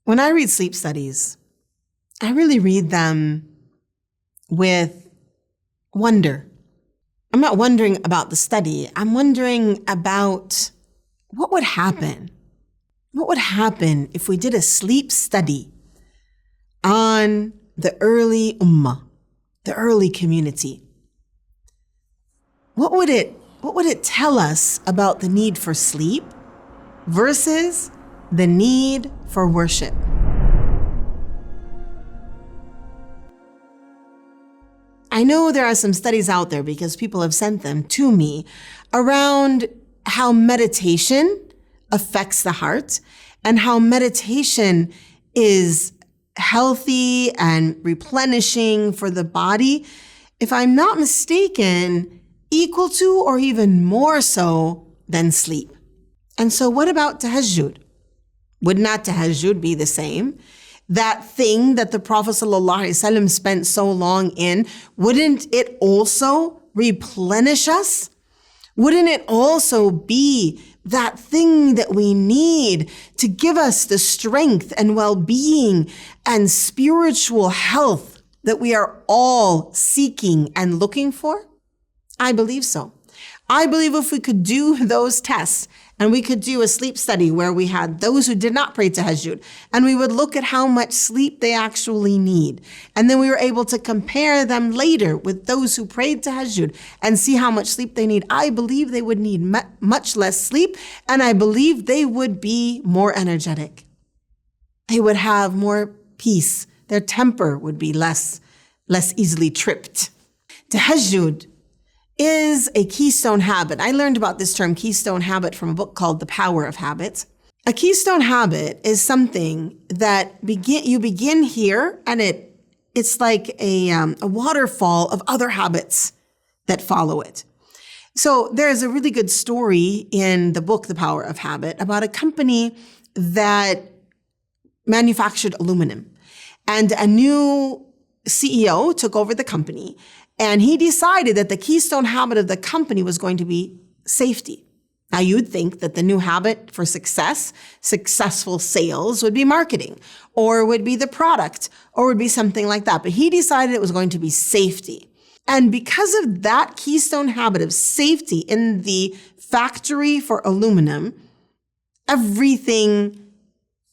When I read sleep studies, I really read them with wonder. I'm not wondering about the study. I'm wondering about what would happen. What would happen if we did a sleep study on the early ummah, the early community? What would it tell us about the need for sleep versus the need for worship? I know there are some studies out there because people have sent them to me around how meditation affects the heart and how meditation is healthy and replenishing for the body. If I'm not mistaken, equal to or even more so than sleep. And so what about tahajjud? Would not tahajjud be the same? That thing that the Prophet ﷺ spent so long in, wouldn't it also replenish us? Wouldn't it also be that thing that we need to give us the strength and well-being and spiritual health that we are all seeking and looking for? I believe so. I believe if we could do those tests and we could do a sleep study where we had those who did not pray tahajjud and we would look at how much sleep they actually need. And then we were able to compare them later with those who prayed tahajjud and see how much sleep they need. I believe they would need much less sleep, and I believe they would be more energetic. They would have more peace. Their temper would be less easily tripped. Tahajjud is a keystone habit. I learned about this term keystone habit from a book called The Power of Habit. A keystone habit is something that you begin here, and it's like a waterfall of other habits that follow it. So there's a really good story in the book The Power of Habit about a company that manufactured aluminum, and a new CEO took over the company. And he decided that the keystone habit of the company was going to be safety. Now, you'd think that the new habit for successful sales would be marketing, or would be the product, or would be something like that. But he decided it was going to be safety. And because of that keystone habit of safety in the factory for aluminum, everything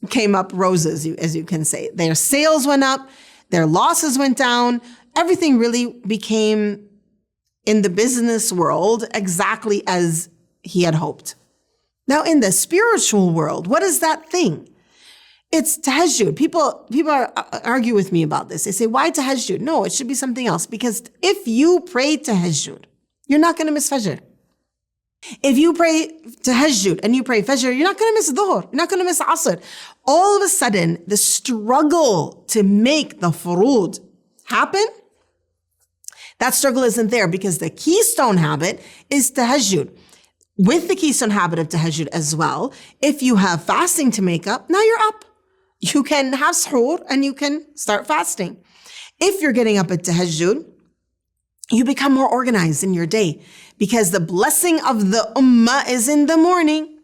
came up roses, as you can say. Their sales went up, their losses went down. Everything really became, in the business world, exactly as he had hoped. Now, in the spiritual world, what is that thing? It's tahajjud. People argue with me about this. They say, why tahajjud? No, it should be something else. Because if you pray tahajjud, you're not going to miss fajr. If you pray tahajjud and you pray fajr, you're not going to miss dhuhr. You're not going to miss asr. All of a sudden, the struggle to make the furud happen, that struggle isn't there, because the keystone habit is tahajjud. With the keystone habit of tahajjud as well, if you have fasting to make up, now you're up. You can have suhoor and you can start fasting. If you're getting up at tahajjud, you become more organized in your day, because the blessing of the ummah is in the morning.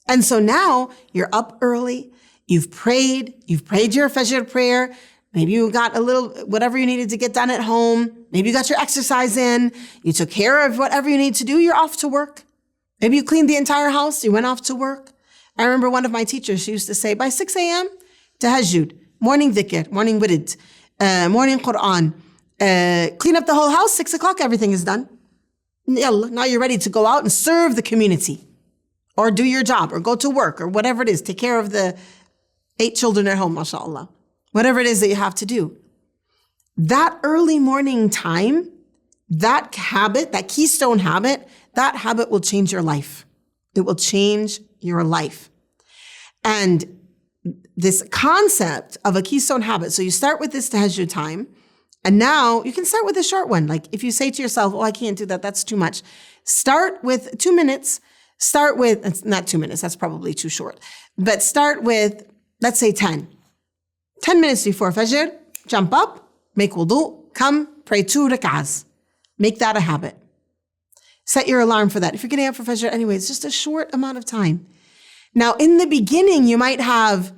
And so now you're up early, you've prayed your fajr prayer. Maybe you got a little, whatever you needed to get done at home. Maybe you got your exercise in. You took care of whatever you need to do. You're off to work. Maybe you cleaned the entire house. You went off to work. I remember one of my teachers, she used to say, by 6 a.m., tahajjud, morning dhikr, morning wirid, morning Quran, clean up the whole house. 6 o'clock, everything is done. Yalla, now you're ready to go out and serve the community, or do your job, or go to work, or whatever it is. Take care of the 8 children at home, mashallah. Whatever it is that you have to do. That early morning time, that habit, that keystone habit, that habit will change your life. It will change your life. And this concept of a keystone habit, so you start with this tahajjud time, and now you can start with a short one. Like if you say to yourself, oh, I can't do that, that's too much. Start with 2 minutes. Start with, it's not 2 minutes, that's probably too short. But start with, let's say 10. 10 minutes before fajr, jump up, make wudu, come, pray 2 rak'ahs. Make that a habit. Set your alarm for that. If you're getting up for fajr anyway, it's just a short amount of time. Now, in the beginning, you might have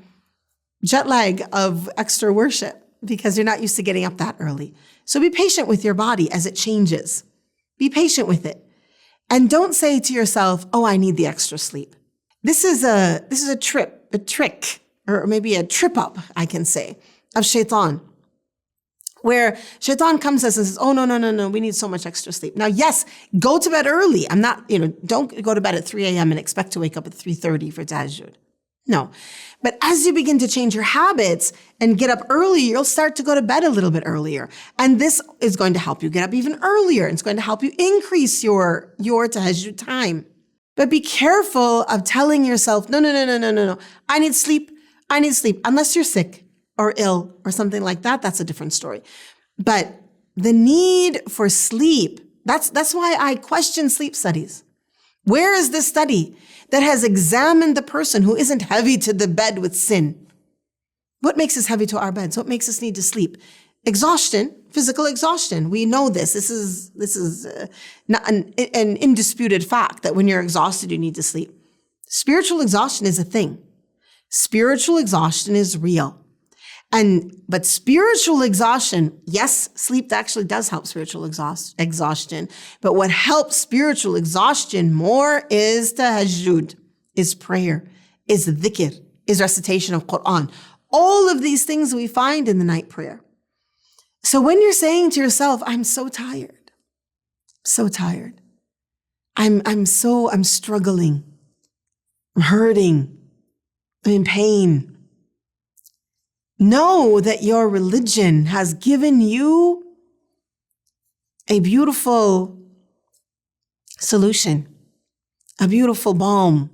jet lag of extra worship because you're not used to getting up that early. So be patient with your body as it changes. Be patient with it. And don't say to yourself, oh, I need the extra sleep. This is a trick, or maybe a trip up, I can say, of shaitan, where shaitan comes to us and says, oh, no, we need so much extra sleep. Now, yes, go to bed early. Don't go to bed at 3 a.m. and expect to wake up at 3:30 for tahajjud. No. But as you begin to change your habits and get up early, you'll start to go to bed a little bit earlier. And this is going to help you get up even earlier. It's going to help you increase your tahajjud time. But be careful of telling yourself, no. I need sleep. Unless you're sick or ill or something like that, that's a different story. But the need for sleep, that's why I question sleep studies. Where is this study that has examined the person who isn't heavy to the bed with sin? What makes us heavy to our beds? What makes us need to sleep? Exhaustion, physical exhaustion. We know this. This is not an indisputed fact that when you're exhausted, you need to sleep. Spiritual exhaustion is a thing. Spiritual exhaustion is real. But spiritual exhaustion, yes, sleep actually does help spiritual exhaustion. But what helps spiritual exhaustion more is tahajjud, is prayer, is dhikr, is recitation of Quran. All of these things we find in the night prayer. So when you're saying to yourself, I'm so tired, I'm struggling, I'm hurting, I'm in pain, know that your religion has given you a beautiful solution, a beautiful balm.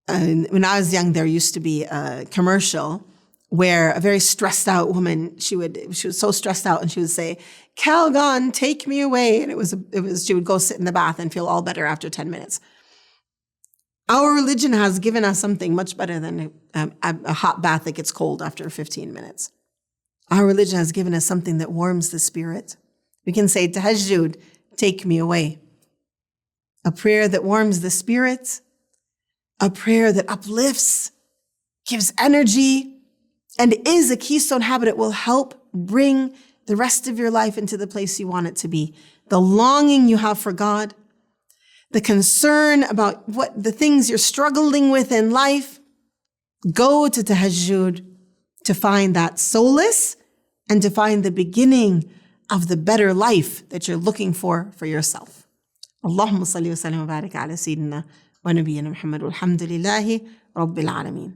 When I was young, there used to be a commercial where a very stressed out woman, she was so stressed out and she would say, Calgon, take me away. And she would go sit in the bath and feel all better after 10 minutes. Our religion has given us something much better than a hot bath that gets cold after 15 minutes. Our religion has given us something that warms the spirit. We can say, Tahajjud, take me away. A prayer that warms the spirit, a prayer that uplifts, gives energy, and is a keystone habit. It will help bring the rest of your life into the place you want it to be. The longing you have for God, the concern about what the things you're struggling with in life, go to tahajjud to find that solace and to find the beginning of the better life that you're looking for yourself. Allahumma salli wa sallim wa barik ala sayyidina wa nabiyyina Muhammad walhamdulillahi rabbil alameen.